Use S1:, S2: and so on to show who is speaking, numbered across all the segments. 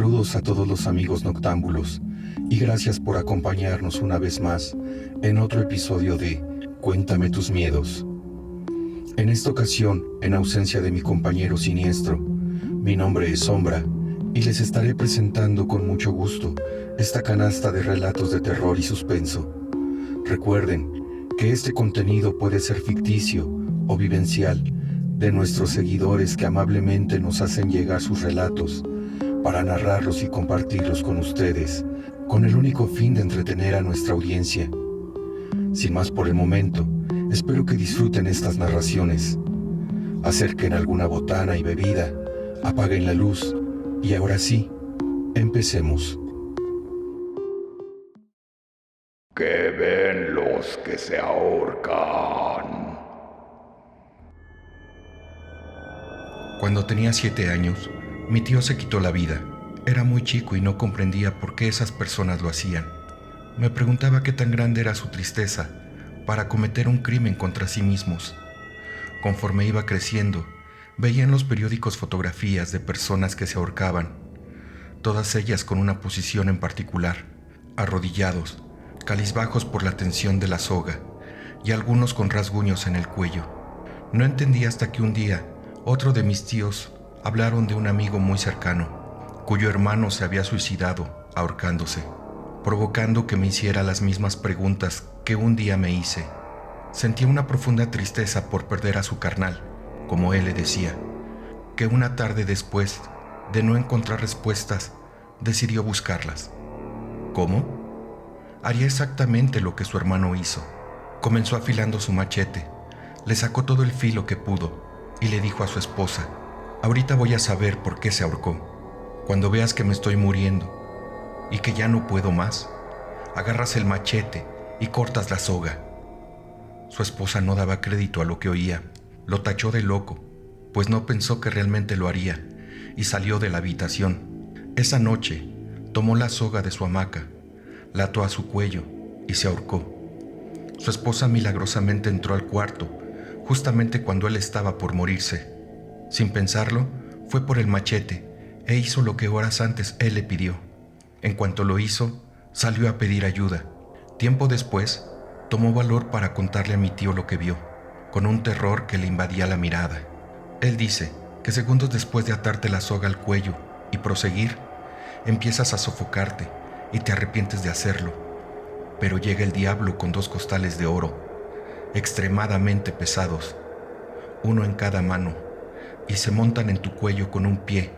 S1: Saludos a todos los amigos noctámbulos y gracias por acompañarnos una vez más en otro episodio de Cuéntame tus miedos. En esta ocasión, en ausencia de mi compañero siniestro, mi nombre es Sombra y les estaré presentando con mucho gusto esta canasta de relatos de terror y suspenso. Recuerden que este contenido puede ser ficticio o vivencial de nuestros seguidores que amablemente nos hacen llegar sus relatos para narrarlos y compartirlos con ustedes, con el único fin de entretener a nuestra audiencia. Sin más por el momento, espero que disfruten estas narraciones. Acerquen alguna botana y bebida, apaguen la luz y ahora sí, empecemos.
S2: ¿Qué ven los que se ahorcan?
S1: Cuando tenía 7 años, mi tío se quitó la vida. Era muy chico y no comprendía por qué esas personas lo hacían. Me preguntaba qué tan grande era su tristeza para cometer un crimen contra sí mismos. Conforme iba creciendo, veía en los periódicos fotografías de personas que se ahorcaban, todas ellas con una posición en particular, arrodillados, cabizbajos por la tensión de la soga, y algunos con rasguños en el cuello. No entendí hasta que un día, otro de mis tíos hablaron de un amigo muy cercano, cuyo hermano se había suicidado ahorcándose, provocando que me hiciera las mismas preguntas que un día me hice. Sentía una profunda tristeza por perder a su carnal, como él le decía, que una tarde después de no encontrar respuestas, decidió buscarlas. ¿Cómo? Haría exactamente lo que su hermano hizo. Comenzó afilando su machete, le sacó todo el filo que pudo y le dijo a su esposa: ahorita voy a saber por qué se ahorcó. Cuando veas que me estoy muriendo y que ya no puedo más, agarras el machete y cortas la soga. Su esposa no daba crédito a lo que oía, lo tachó de loco, pues no pensó que realmente lo haría, y salió de la habitación. Esa noche tomó la soga de su hamaca, la ató a su cuello y se ahorcó. Su esposa milagrosamente entró al cuarto, justamente cuando él estaba por morirse. Sin pensarlo, fue por el machete e hizo lo que horas antes él le pidió. En cuanto lo hizo, salió a pedir ayuda. Tiempo después, tomó valor para contarle a mi tío lo que vio, con un terror que le invadía la mirada. Él dice que segundos después de atarte la soga al cuello y proseguir, empiezas a sofocarte y te arrepientes de hacerlo. Pero llega el diablo con 2 costales de oro, extremadamente pesados, uno en cada mano, y se montan en tu cuello con un pie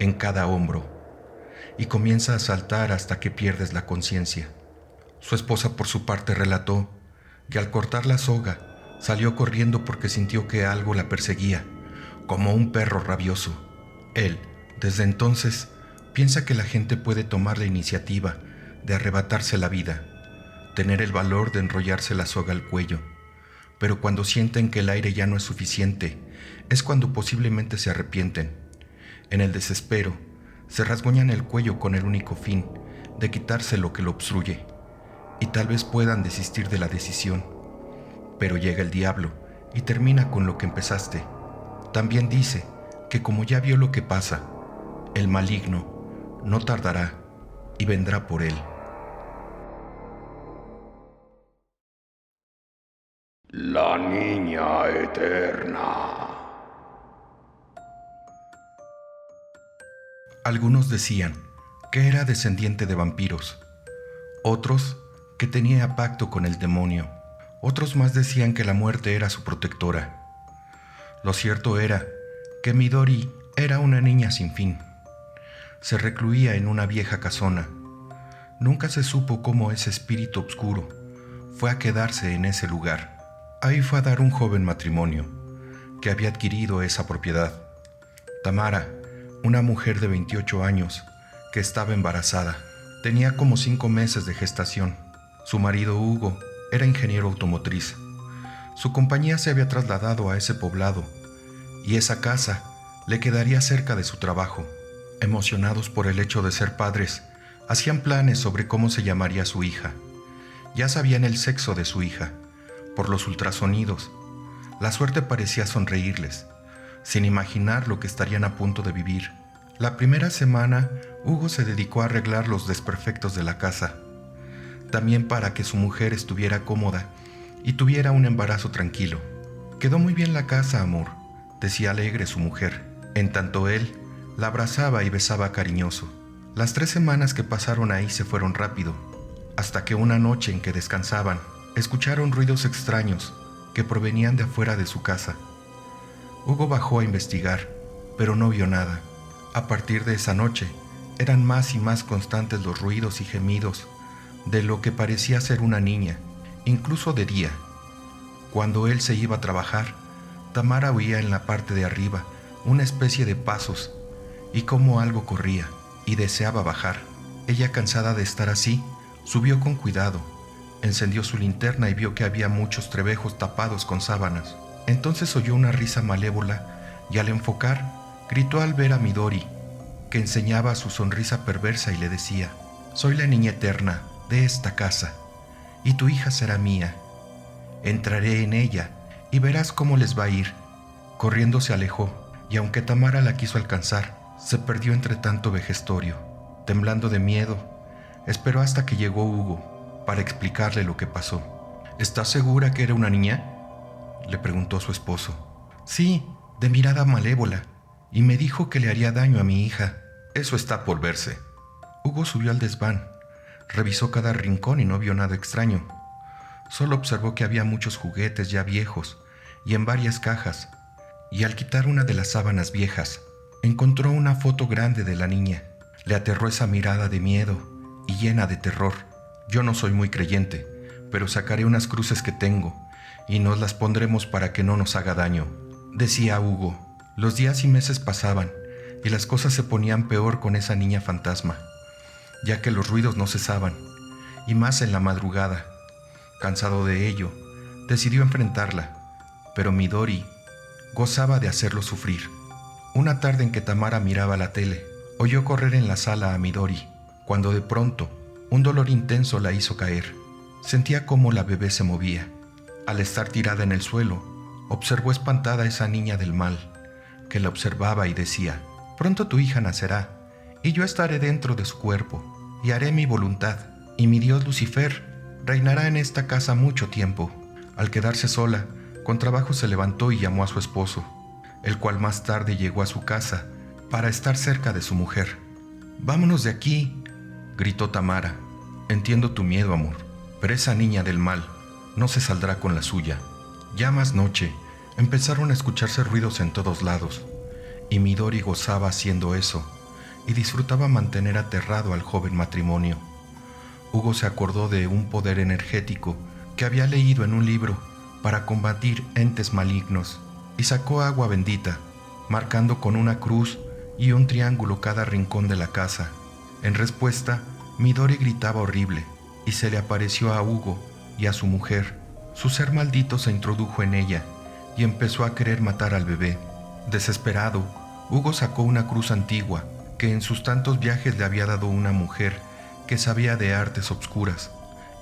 S1: en cada hombro, y comienza a saltar hasta que pierdes la conciencia. Su esposa, por su parte, relató que al cortar la soga, salió corriendo porque sintió que algo la perseguía, como un perro rabioso. Él, desde entonces, piensa que la gente puede tomar la iniciativa de arrebatarse la vida, tener el valor de enrollarse la soga al cuello, pero cuando sienten que el aire ya no es suficiente, es cuando posiblemente se arrepienten. En el desespero, se rasguñan el cuello con el único fin de quitarse lo que lo obstruye, y tal vez puedan desistir de la decisión. Pero llega el diablo y termina con lo que empezaste. También dice que como ya vio lo que pasa, el maligno no tardará y vendrá por él.
S2: La niña eterna.
S1: Algunos decían que era descendiente de vampiros, otros que tenía pacto con el demonio, otros más decían que la muerte era su protectora. Lo cierto era que Midori era una niña sin fin. Se recluía en una vieja casona. Nunca se supo cómo ese espíritu oscuro fue a quedarse en ese lugar. Ahí fue a dar un joven matrimonio que había adquirido esa propiedad. Tamara, una mujer de 28 años que estaba embarazada, tenía como 5 meses de gestación. Su marido Hugo era ingeniero automotriz. Su compañía se había trasladado a ese poblado y esa casa le quedaría cerca de su trabajo. Emocionados por el hecho de ser padres, hacían planes sobre cómo se llamaría su hija. Ya sabían el sexo de su hija por los ultrasonidos. La suerte parecía sonreírles, sin imaginar lo que estarían a punto de vivir. La primera semana, Hugo se dedicó a arreglar los desperfectos de la casa, también para que su mujer estuviera cómoda y tuviera un embarazo tranquilo. «Quedó muy bien la casa, amor», decía alegre su mujer, en tanto él la abrazaba y besaba cariñoso. Las 3 semanas que pasaron ahí se fueron rápido, hasta que una noche en que descansaban, escucharon ruidos extraños que provenían de afuera de su casa. Hugo bajó a investigar, pero no vio nada. A partir de esa noche, eran más y más constantes los ruidos y gemidos de lo que parecía ser una niña, incluso de día. Cuando él se iba a trabajar, Tamara oía en la parte de arriba una especie de pasos y como algo corría y deseaba bajar. Ella, cansada de estar así, subió con cuidado, encendió su linterna y vio que había muchos trebejos tapados con sábanas. Entonces oyó una risa malévola y al enfocar, gritó al ver a Midori, que enseñaba su sonrisa perversa y le decía: «Soy la niña eterna de esta casa, y tu hija será mía. Entraré en ella y verás cómo les va a ir». Corriendo se alejó, y aunque Tamara la quiso alcanzar, se perdió entre tanto vejestorio. Temblando de miedo, esperó hasta que llegó Hugo para explicarle lo que pasó. «¿Estás segura que era una niña?», le preguntó su esposo. «Sí, de mirada malévola, y me dijo que le haría daño a mi hija». «Eso está por verse». Hugo subió al desván, revisó cada rincón y no vio nada extraño. Solo observó que había muchos juguetes ya viejos y en varias cajas, y al quitar una de las sábanas viejas, encontró una foto grande de la niña. Le aterró esa mirada de miedo y llena de terror. «Yo no soy muy creyente, pero sacaré unas cruces que tengo y nos las pondremos para que no nos haga daño», decía Hugo. Los días y meses pasaban y las cosas se ponían peor con esa niña fantasma, ya que los ruidos no cesaban, y más en la madrugada. Cansado de ello, decidió enfrentarla, pero Midori gozaba de hacerlo sufrir. Una tarde en que Tamara miraba la tele, oyó correr en la sala a Midori, cuando de pronto un dolor intenso la hizo caer. Sentía cómo la bebé se movía. Al estar tirada en el suelo, observó espantada a esa niña del mal, que la observaba y decía: «Pronto tu hija nacerá, y yo estaré dentro de su cuerpo, y haré mi voluntad, y mi dios Lucifer reinará en esta casa mucho tiempo». Al quedarse sola, con trabajo se levantó y llamó a su esposo, el cual más tarde llegó a su casa para estar cerca de su mujer. «Vámonos de aquí», gritó Tamara. «Entiendo tu miedo, amor, pero esa niña del mal no se saldrá con la suya». Ya más noche, empezaron a escucharse ruidos en todos lados, y Midori gozaba haciendo eso, y disfrutaba mantener aterrado al joven matrimonio. Hugo se acordó de un poder energético que había leído en un libro para combatir entes malignos, y sacó agua bendita, marcando con una cruz y un triángulo cada rincón de la casa. En respuesta, Midori gritaba horrible, y se le apareció a Hugo y a su mujer. Su ser maldito se introdujo en ella y empezó a querer matar al bebé. Desesperado, Hugo sacó una cruz antigua que en sus tantos viajes le había dado una mujer que sabía de artes obscuras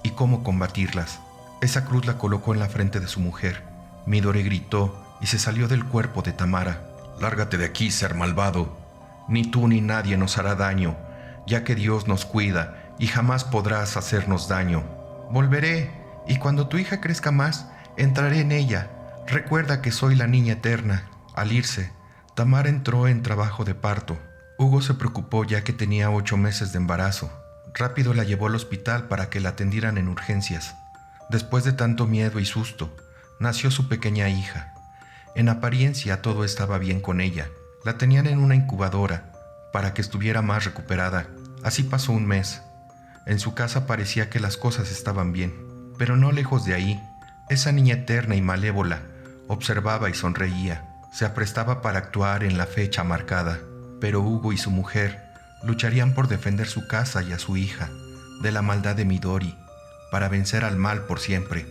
S1: y cómo combatirlas. Esa cruz la colocó en la frente de su mujer. Midori gritó y se salió del cuerpo de Tamara. «Lárgate de aquí, ser malvado. Ni tú ni nadie nos hará daño, ya que Dios nos cuida y jamás podrás hacernos daño». «Volveré, y cuando tu hija crezca más, entraré en ella. Recuerda que soy la niña eterna». Al irse, Tamara entró en trabajo de parto. Hugo se preocupó ya que tenía 8 meses de embarazo. Rápido la llevó al hospital para que la atendieran en urgencias. Después de tanto miedo y susto, nació su pequeña hija. En apariencia todo estaba bien con ella. La tenían en una incubadora para que estuviera más recuperada. Así pasó un mes. En su casa parecía que las cosas estaban bien, pero no lejos de ahí, esa niña eterna y malévola observaba y sonreía. Se aprestaba para actuar en la fecha marcada, pero Hugo y su mujer lucharían por defender su casa y a su hija de la maldad de Midori, para vencer al mal por siempre.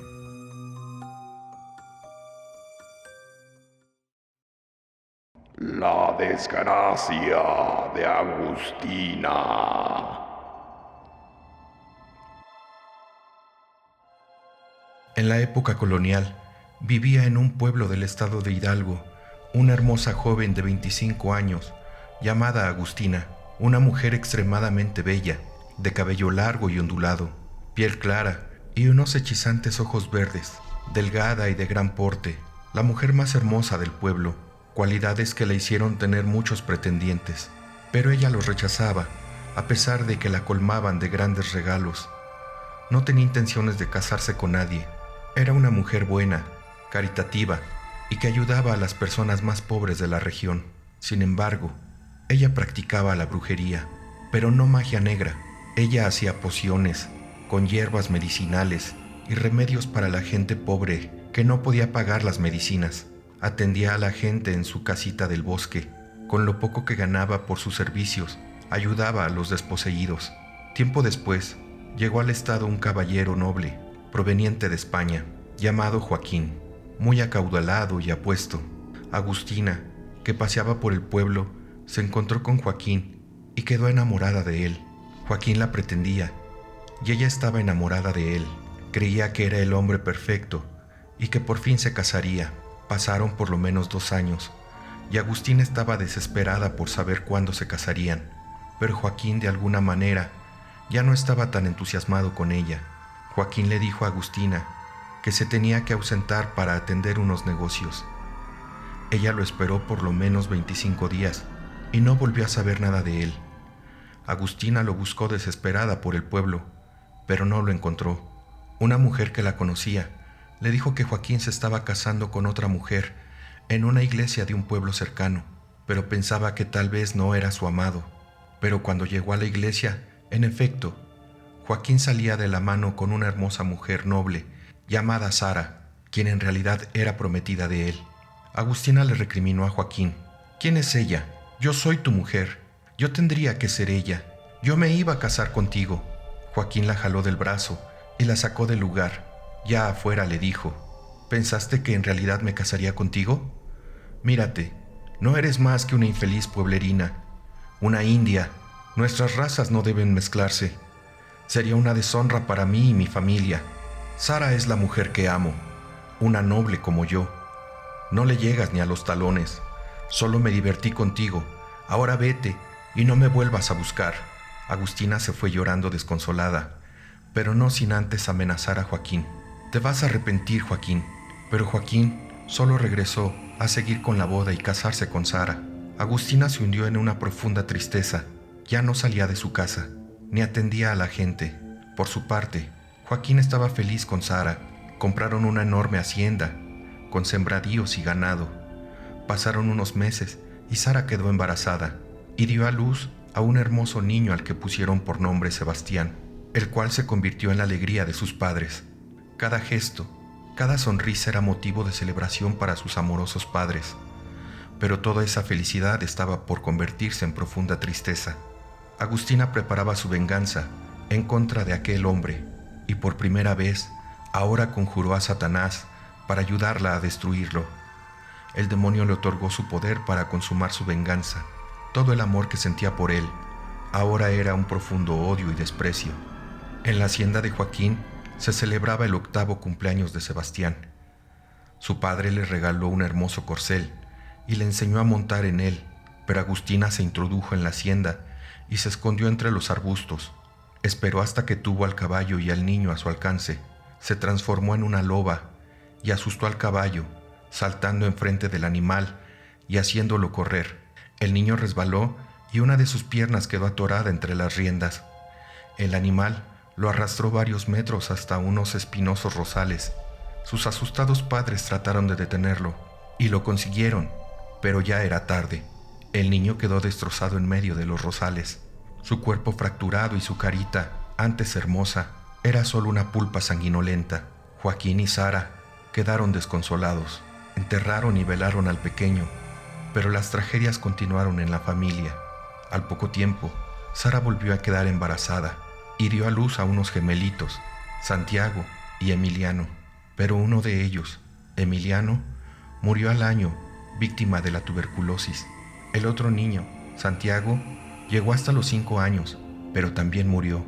S2: La desgracia de Agustina.
S1: En la época colonial, vivía en un pueblo del estado de Hidalgo una hermosa joven de 25 años llamada Agustina, una mujer extremadamente bella, de cabello largo y ondulado, piel clara y unos hechizantes ojos verdes, delgada y de gran porte, la mujer más hermosa del pueblo, cualidades que le hicieron tener muchos pretendientes, pero ella los rechazaba, a pesar de que la colmaban de grandes regalos. No tenía intenciones de casarse con nadie. Era una mujer buena, caritativa y que ayudaba a las personas más pobres de la región. Sin embargo, ella practicaba la brujería, pero no magia negra. Ella hacía pociones, con hierbas medicinales y remedios para la gente pobre que no podía pagar las medicinas. Atendía a la gente en su casita del bosque. Con lo poco que ganaba por sus servicios, ayudaba a los desposeídos. Tiempo después, llegó al estado un caballero noble, proveniente de España, llamado Joaquín, muy acaudalado y apuesto. Agustina, que paseaba por el pueblo, se encontró con Joaquín y quedó enamorada de él. Joaquín la pretendía, y ella estaba enamorada de él. Creía que era el hombre perfecto y que por fin se casaría. Pasaron por lo menos 2 años, y Agustina estaba desesperada por saber cuándo se casarían, pero Joaquín de alguna manera ya no estaba tan entusiasmado con ella. Joaquín le dijo a Agustina que se tenía que ausentar para atender unos negocios. Ella lo esperó por lo menos 25 días y no volvió a saber nada de él. Agustina lo buscó desesperada por el pueblo, pero no lo encontró. Una mujer que la conocía le dijo que Joaquín se estaba casando con otra mujer en una iglesia de un pueblo cercano, pero pensaba que tal vez no era su amado. Pero cuando llegó a la iglesia, en efecto, Joaquín salía de la mano con una hermosa mujer noble llamada Sara, quien en realidad era prometida de él. Agustina le recriminó a Joaquín: «¿Quién es ella? Yo soy tu mujer. Yo tendría que ser ella. Yo me iba a casar contigo». Joaquín la jaló del brazo y la sacó del lugar. Ya afuera le dijo: «¿Pensaste que en realidad me casaría contigo? Mírate, no eres más que una infeliz pueblerina, una india. Nuestras razas no deben mezclarse. Sería una deshonra para mí y mi familia. Sara es la mujer que amo, una noble como yo. No le llegas ni a los talones. Solo me divertí contigo. Ahora vete y no me vuelvas a buscar». Agustina se fue llorando desconsolada, pero no sin antes amenazar a Joaquín. «Te vas a arrepentir, Joaquín». Pero Joaquín solo regresó a seguir con la boda y casarse con Sara. Agustina se hundió en una profunda tristeza. Ya no salía de su casa, ni atendía a la gente. Por su parte, Joaquín estaba feliz con Sara. Compraron una enorme hacienda, con sembradíos y ganado. Pasaron unos meses y Sara quedó embarazada y dio a luz a un hermoso niño al que pusieron por nombre Sebastián, el cual se convirtió en la alegría de sus padres. Cada gesto, cada sonrisa era motivo de celebración para sus amorosos padres, pero toda esa felicidad estaba por convertirse en profunda tristeza. Agustina preparaba su venganza en contra de aquel hombre, y por primera vez, ahora conjuró a Satanás para ayudarla a destruirlo. El demonio le otorgó su poder para consumar su venganza. Todo el amor que sentía por él ahora era un profundo odio y desprecio. En la hacienda de Joaquín se celebraba el 8º cumpleaños de Sebastián. Su padre le regaló un hermoso corcel y le enseñó a montar en él, pero Agustina se introdujo en la hacienda y se escondió entre los arbustos. Esperó hasta que tuvo al caballo y al niño a su alcance. Se transformó en una loba y asustó al caballo, saltando enfrente del animal y haciéndolo correr. El niño resbaló y una de sus piernas quedó atorada entre las riendas. El animal lo arrastró varios metros hasta unos espinosos rosales. Sus asustados padres trataron de detenerlo y lo consiguieron, pero ya era tarde. El niño quedó destrozado en medio de los rosales. Su cuerpo fracturado y su carita, antes hermosa, era solo una pulpa sanguinolenta. Joaquín y Sara quedaron desconsolados. Enterraron y velaron al pequeño, pero las tragedias continuaron en la familia. Al poco tiempo, Sara volvió a quedar embarazada y dio a luz a unos gemelitos, Santiago y Emiliano. Pero uno de ellos, Emiliano, murió al año, víctima de la tuberculosis. El otro niño, Santiago, llegó hasta los 5 años, pero también murió.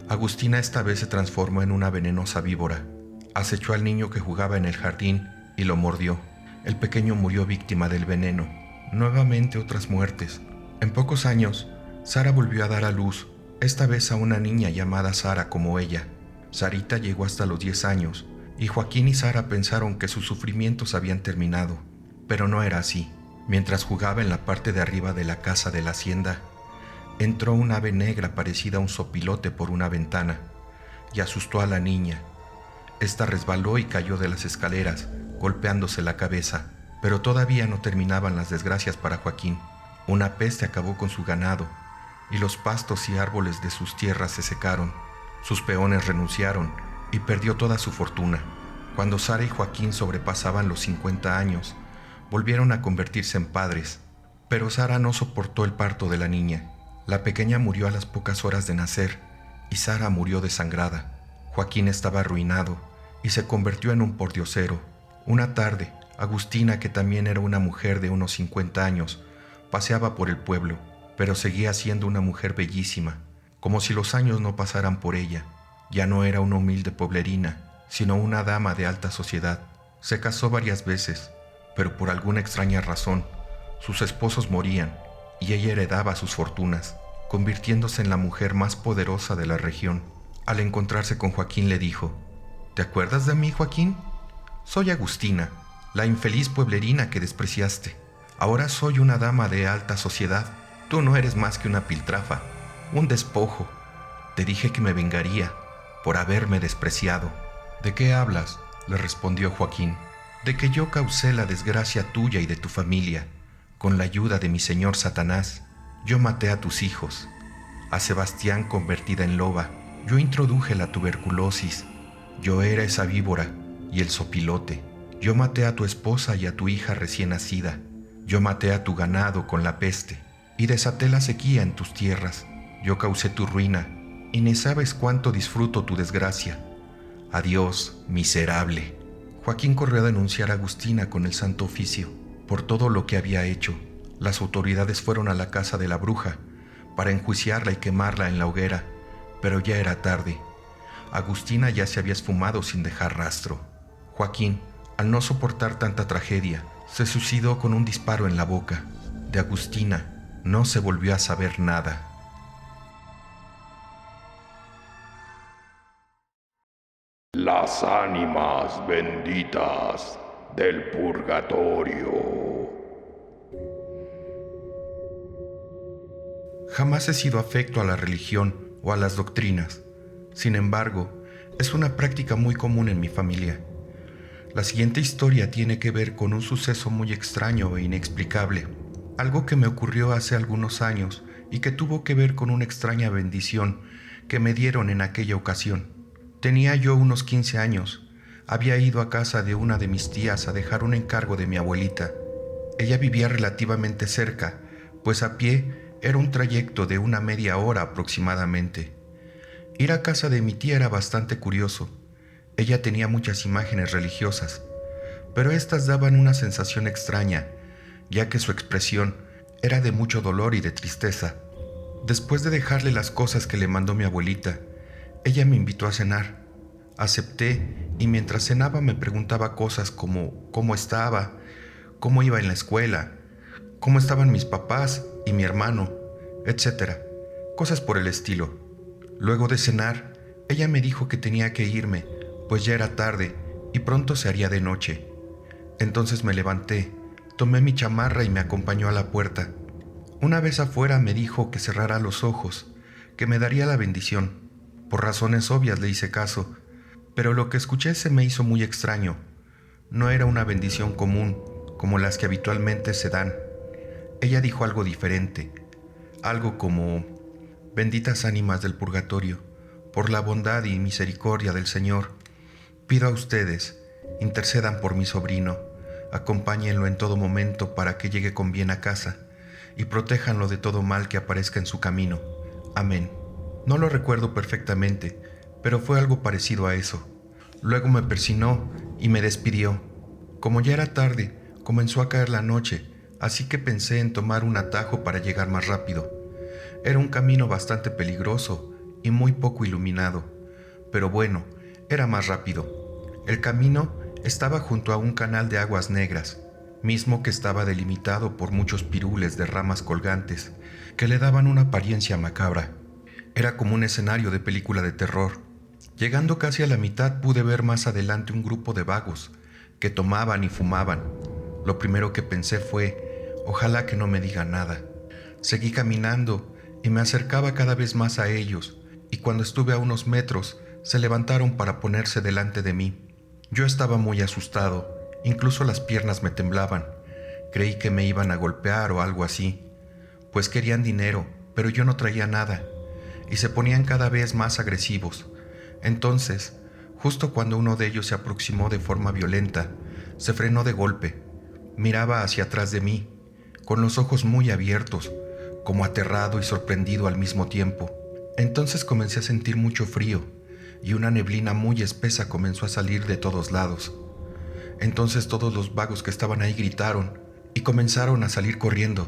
S1: Agustina esta vez se transformó en una venenosa víbora. Acechó al niño que jugaba en el jardín y lo mordió. El pequeño murió víctima del veneno. Nuevamente otras muertes, En pocos años, Sara volvió a dar a luz, esta vez a una niña llamada Sara como ella. Sarita llegó hasta los 10 años, y Joaquín y Sara pensaron que sus sufrimientos habían terminado, pero no era así. Mientras jugaba en la parte de arriba de la casa de la hacienda, entró un ave negra parecida a un sopilote por una ventana, y asustó a la niña. Esta resbaló y cayó de las escaleras, golpeándose la cabeza, pero todavía no terminaban las desgracias para Joaquín. Una peste acabó con su ganado, y los pastos y árboles de sus tierras se secaron. Sus peones renunciaron, y perdió toda su fortuna. Cuando Sara y Joaquín sobrepasaban los 50 años, volvieron a convertirse en padres, pero Sara no soportó el parto de la niña. La pequeña murió a las pocas horas de nacer, y Sara murió desangrada. Joaquín estaba arruinado, y se convirtió en un pordiosero. Una tarde, Agustina, que también era una mujer de unos 50 años, paseaba por el pueblo, pero seguía siendo una mujer bellísima, como si los años no pasaran por ella. Ya no era una humilde pueblerina, sino una dama de alta sociedad. Se casó varias veces, pero por alguna extraña razón, sus esposos morían y ella heredaba sus fortunas, convirtiéndose en la mujer más poderosa de la región. Al encontrarse con Joaquín le dijo: ¿Te acuerdas de mí, Joaquín? Soy Agustina, la infeliz pueblerina que despreciaste. Ahora soy una dama de alta sociedad. Tú no eres más que una piltrafa, un despojo. Te dije que me vengaría por haberme despreciado. ¿De qué hablas?, le respondió Joaquín. De que yo causé la desgracia tuya y de tu familia. Con la ayuda de mi señor Satanás, yo maté a tus hijos. A Sebastián convertida en loba, yo introduje la tuberculosis. Yo era esa víbora y el sopilote. Yo maté a tu esposa y a tu hija recién nacida. Yo maté a tu ganado con la peste y desaté la sequía en tus tierras. Yo causé tu ruina y ni sabes cuánto disfruto tu desgracia. Adiós, miserable. Joaquín corrió a denunciar a Agustina con el Santo Oficio por todo lo que había hecho. Las autoridades fueron a la casa de la bruja para enjuiciarla y quemarla en la hoguera, pero ya era tarde. Agustina ya se había esfumado sin dejar rastro. Joaquín, al no soportar tanta tragedia, se suicidó con un disparo en la boca. De Agustina no se volvió a saber nada.
S2: Las ánimas benditas del purgatorio.
S1: Jamás he sido afecto a la religión o a las doctrinas. Sin embargo, es una práctica muy común en mi familia. La siguiente historia tiene que ver con un suceso muy extraño e inexplicable, algo que me ocurrió hace algunos años y que tuvo que ver con una extraña bendición que me dieron en aquella ocasión. Tenía yo unos 15 años. Había ido a casa de una de mis tías a dejar un encargo de mi abuelita. Ella vivía relativamente cerca, pues a pie era un trayecto de una media hora aproximadamente. Ir a casa de mi tía era bastante curioso. Ella tenía muchas imágenes religiosas, pero estas daban una sensación extraña, ya que su expresión era de mucho dolor y de tristeza. Después de dejarle las cosas que le mandó mi abuelita, ella me invitó a cenar. Acepté y mientras cenaba me preguntaba cosas como cómo estaba, cómo iba en la escuela, cómo estaban mis papás y mi hermano, etc. Cosas por el estilo. Luego de cenar, ella me dijo que tenía que irme, pues ya era tarde y pronto se haría de noche. Entonces me levanté, tomé mi chamarra y me acompañó a la puerta. Una vez afuera me dijo que cerrara los ojos, que me daría la bendición. Por razones obvias le hice caso, pero lo que escuché se me hizo muy extraño. No era una bendición común, como las que habitualmente se dan. Ella dijo algo diferente, algo como: benditas ánimas del purgatorio, por la bondad y misericordia del Señor, pido a ustedes, intercedan por mi sobrino, acompáñenlo en todo momento para que llegue con bien a casa, y protéjanlo de todo mal que aparezca en su camino. Amén. No lo recuerdo perfectamente, pero fue algo parecido a eso. Luego me persinó y me despidió. Como ya era tarde, comenzó a caer la noche, así que pensé en tomar un atajo para llegar más rápido. Era un camino bastante peligroso y muy poco iluminado, pero bueno, era más rápido. El camino estaba junto a un canal de aguas negras, mismo que estaba delimitado por muchos pirules de ramas colgantes que le daban una apariencia macabra. Era como un escenario de película de terror. Llegando casi a la mitad pude ver más adelante un grupo de vagos que tomaban y fumaban. Lo primero que pensé fue, ojalá que no me digan nada. Seguí caminando y me acercaba cada vez más a ellos, y cuando estuve a unos metros, se levantaron para ponerse delante de mí. Yo estaba muy asustado, incluso las piernas me temblaban. Creí que me iban a golpear o algo así, pues querían dinero, pero yo no traía nada, y se ponían cada vez más agresivos. Entonces, justo cuando uno de ellos se aproximó de forma violenta, se frenó de golpe. Miraba hacia atrás de mí, con los ojos muy abiertos, como aterrado y sorprendido al mismo tiempo. Entonces comencé a sentir mucho frío, y una neblina muy espesa comenzó a salir de todos lados. Entonces todos los vagos que estaban ahí gritaron, y comenzaron a salir corriendo.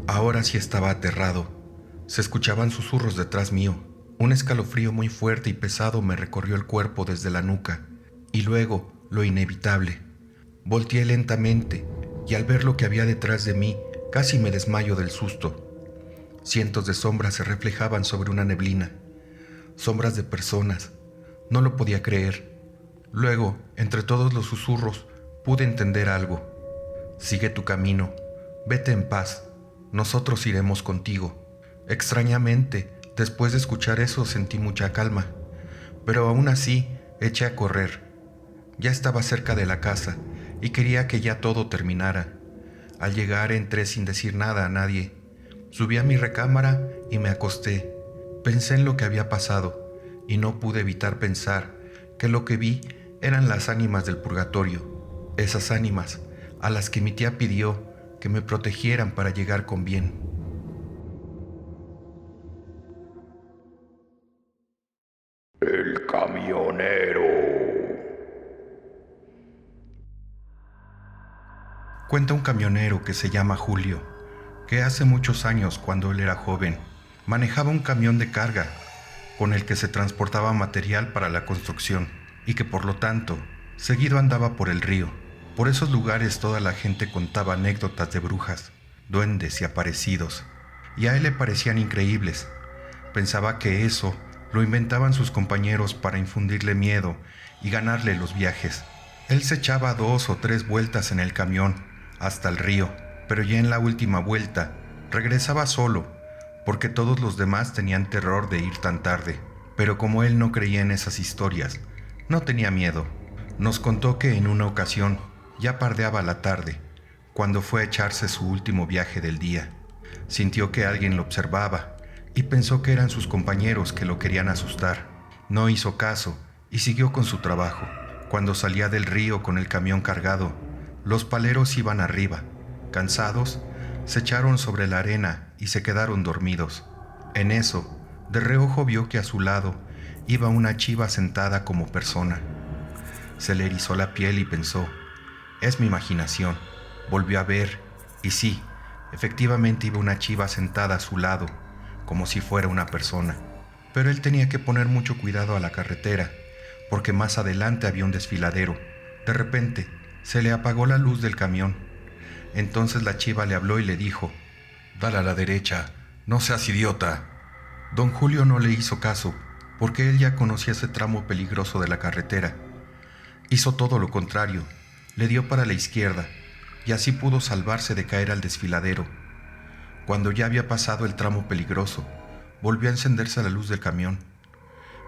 S1: Ahora sí estaba aterrado. Se escuchaban susurros detrás mío. Un escalofrío muy fuerte y pesado me recorrió el cuerpo desde la nuca, y luego, lo inevitable. Volteé lentamente, y al ver lo que había detrás de mí, casi me desmayo del susto. Cientos de sombras se reflejaban sobre una neblina. Sombras de personas. No lo podía creer. Luego, entre todos los susurros, pude entender algo. Sigue tu camino. Vete en paz. Nosotros iremos contigo. Extrañamente, después de escuchar eso sentí mucha calma, pero aún así eché a correr. Ya estaba cerca de la casa y quería que ya todo terminara. Al llegar entré sin decir nada a nadie. Subí a mi recámara y me acosté. Pensé en lo que había pasado y no pude evitar pensar que lo que vi eran las ánimas del purgatorio, esas ánimas a las que mi tía pidió que me protegieran para llegar con bien.
S2: El camionero.
S1: Cuenta un camionero que se llama Julio, que hace muchos años, cuando él era joven, manejaba un camión de carga con el que se transportaba material para la construcción y que por lo tanto seguido andaba por el río. Por esos lugares toda la gente contaba anécdotas de brujas, duendes y aparecidos, y a él le parecían increíbles. Pensaba que eso lo inventaban sus compañeros para infundirle miedo y ganarle los viajes. Él se echaba 2 o 3 vueltas en el camión hasta el río, pero ya en la última vuelta regresaba solo, porque todos los demás tenían terror de ir tan tarde. Pero como él no creía en esas historias, no tenía miedo. Nos contó que en una ocasión ya pardeaba la tarde, cuando fue a echarse su último viaje del día. Sintió que alguien lo observaba y pensó que eran sus compañeros que lo querían asustar. No hizo caso y siguió con su trabajo. Cuando salía del río con el camión cargado, los paleros iban arriba. Cansados, se echaron sobre la arena y se quedaron dormidos. En eso, de reojo vio que a su lado iba una chiva sentada como persona. Se le erizó la piel y pensó, es mi imaginación. Volvió a ver, y sí, efectivamente iba una chiva sentada a su lado, como si fuera una persona. Pero él tenía que poner mucho cuidado a la carretera, porque más adelante había un desfiladero. De repente, se le apagó la luz del camión. Entonces la chiva le habló y le dijo, dale a la derecha, no seas idiota. Don Julio no le hizo caso, porque él ya conocía ese tramo peligroso de la carretera. Hizo todo lo contrario, le dio para la izquierda, y así pudo salvarse de caer al desfiladero. Cuando ya había pasado el tramo peligroso, volvió a encenderse la luz del camión,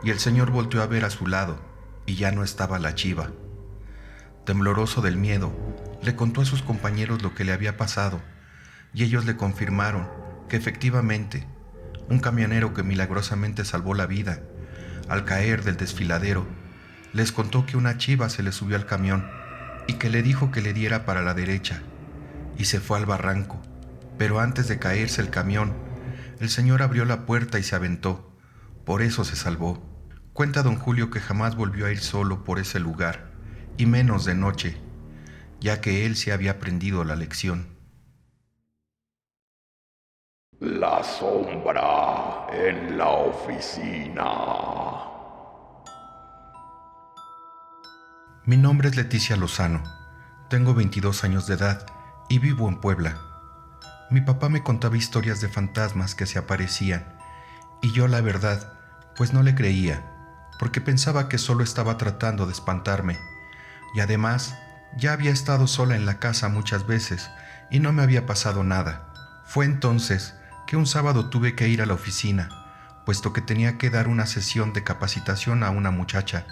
S1: y el señor volteó a ver a su lado, y ya no estaba la chiva. Tembloroso del miedo, le contó a sus compañeros lo que le había pasado, y ellos le confirmaron que efectivamente, un camionero que milagrosamente salvó la vida, al caer del desfiladero, les contó que una chiva se le subió al camión y que le dijo que le diera para la derecha, y se fue al barranco. Pero antes de caerse el camión, el señor abrió la puerta y se aventó. Por eso se salvó. Cuenta don Julio que jamás volvió a ir solo por ese lugar, y menos de noche, ya que él se había aprendido la lección.
S2: La sombra en la oficina.
S1: Mi nombre es Leticia Lozano, tengo 22 años de edad y vivo en Puebla. Mi papá me contaba historias de fantasmas que se aparecían, y yo la verdad, pues no le creía, porque pensaba que solo estaba tratando de espantarme, y además ya había estado sola en la casa muchas veces y no me había pasado nada. Fue entonces que un sábado tuve que ir a la oficina, puesto que tenía que dar una sesión de capacitación a una muchacha.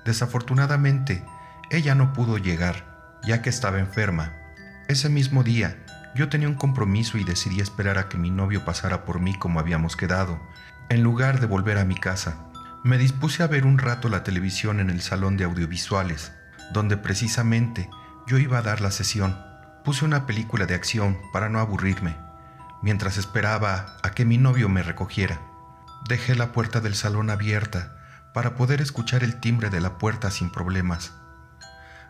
S1: Desafortunadamente, ella no pudo llegar, ya que estaba enferma. Ese mismo día, yo tenía un compromiso y decidí esperar a que mi novio pasara por mí como habíamos quedado, en lugar de volver a mi casa. Me dispuse a ver un rato la televisión en el salón de audiovisuales, donde precisamente yo iba a dar la sesión. Puse una película de acción para no aburrirme, mientras esperaba a que mi novio me recogiera. Dejé la puerta del salón abierta para poder escuchar el timbre de la puerta sin problemas.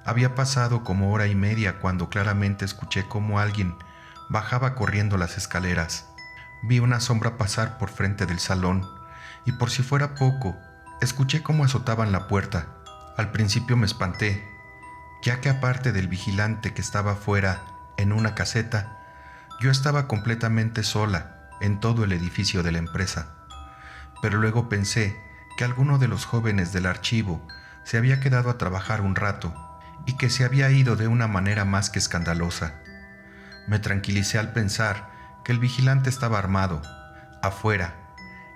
S1: Había pasado como hora y media cuando claramente escuché cómo alguien bajaba corriendo las escaleras. Vi una sombra pasar por frente del salón y por si fuera poco, escuché cómo azotaban la puerta. Al principio me espanté, ya que aparte del vigilante que estaba afuera en una caseta, yo estaba completamente sola en todo el edificio de la empresa. Pero luego pensé que alguno de los jóvenes del archivo se había quedado a trabajar un rato y que se había ido de una manera más que escandalosa. Me tranquilicé al pensar que el vigilante estaba armado, afuera,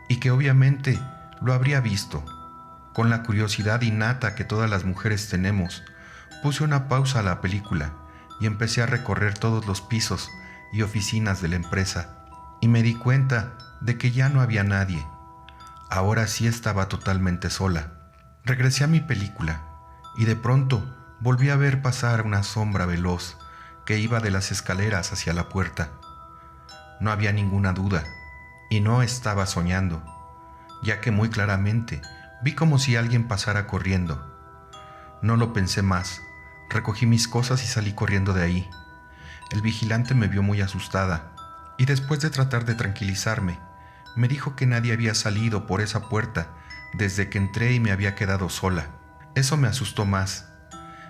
S1: y que obviamente lo habría visto. Con la curiosidad innata que todas las mujeres tenemos, puse una pausa a la película y empecé a recorrer todos los pisos y oficinas de la empresa, y me di cuenta de que ya no había nadie. Ahora sí estaba totalmente sola. Regresé a mi película y de pronto volví a ver pasar una sombra veloz que iba de las escaleras hacia la puerta. No había ninguna duda, y no estaba soñando, ya que muy claramente vi como si alguien pasara corriendo. No lo pensé más, recogí mis cosas y salí corriendo de ahí. El vigilante me vio muy asustada, y después de tratar de tranquilizarme, me dijo que nadie había salido por esa puerta desde que entré y me había quedado sola. Eso me asustó más.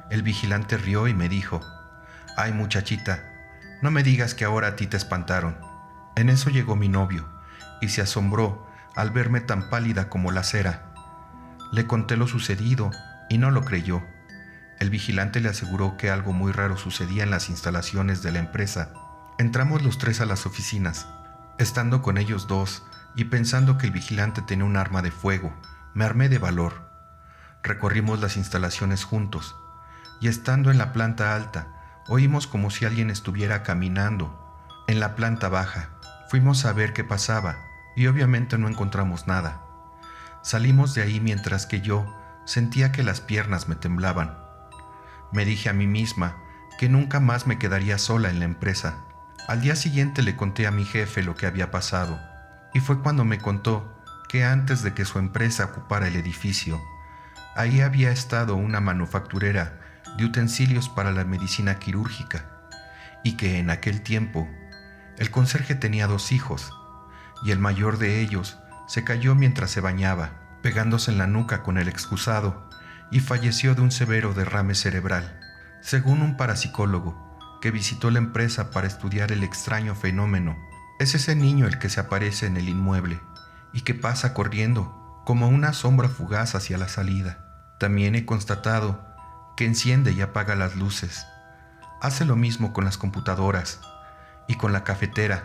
S1: El vigilante rió y me dijo: «Ay, muchachita, no me digas que ahora a ti te espantaron». En eso llegó mi novio, y se asombró al verme tan pálida como la cera. Le conté lo sucedido y no lo creyó. El vigilante le aseguró que algo muy raro sucedía en las instalaciones de la empresa. Entramos los tres a las oficinas. Estando con ellos dos y pensando que el vigilante tenía un arma de fuego, me armé de valor. Recorrimos las instalaciones juntos, y estando en la planta alta, oímos como si alguien estuviera caminando. En la planta baja, fuimos a ver qué pasaba, y obviamente no encontramos nada. Salimos de ahí mientras que yo sentía que las piernas me temblaban. Me dije a mí misma que nunca más me quedaría sola en la empresa. Al día siguiente le conté a mi jefe lo que había pasado, y fue cuando me contó que antes de que su empresa ocupara el edificio, ahí había estado una manufacturera de utensilios para la medicina quirúrgica, y que en aquel tiempo el conserje tenía 2 hijos, y el mayor de ellos se cayó mientras se bañaba, pegándose en la nuca con el excusado, y falleció de un severo derrame cerebral. Según un parapsicólogo que visitó la empresa para estudiar el extraño fenómeno, es ese niño el que se aparece en el inmueble y que pasa corriendo como una sombra fugaz hacia la salida. También he constatado que enciende y apaga las luces. Hace lo mismo con las computadoras y con la cafetera.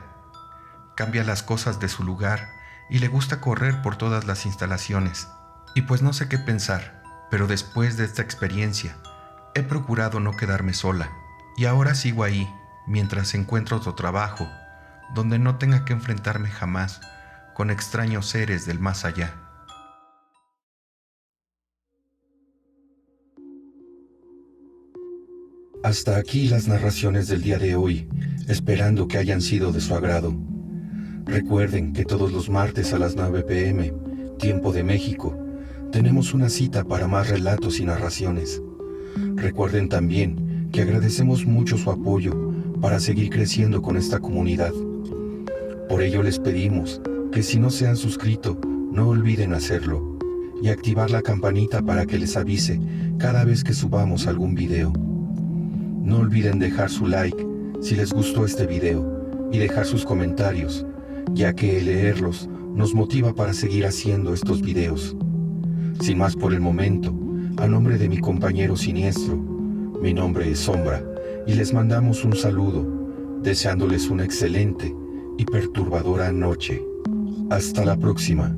S1: Cambia las cosas de su lugar y le gusta correr por todas las instalaciones. Y pues no sé qué pensar, pero después de esta experiencia, he procurado no quedarme sola. Y ahora sigo ahí, mientras encuentro otro trabajo, donde no tenga que enfrentarme jamás con extraños seres del más allá. Hasta aquí las narraciones del día de hoy, esperando que hayan sido de su agrado. Recuerden que todos los martes a las 9 p.m., tiempo de México, tenemos una cita para más relatos y narraciones. Recuerden también que agradecemos mucho su apoyo para seguir creciendo con esta comunidad. Por ello les pedimos que si no se han suscrito, no olviden hacerlo y activar la campanita para que les avise cada vez que subamos algún video. No olviden dejar su like si les gustó este video y dejar sus comentarios, ya que leerlos nos motiva para seguir haciendo estos videos. Sin más por el momento, a nombre de mi compañero siniestro, mi nombre es Sombra y les mandamos un saludo, deseándoles una excelente y perturbadora noche. Hasta la próxima.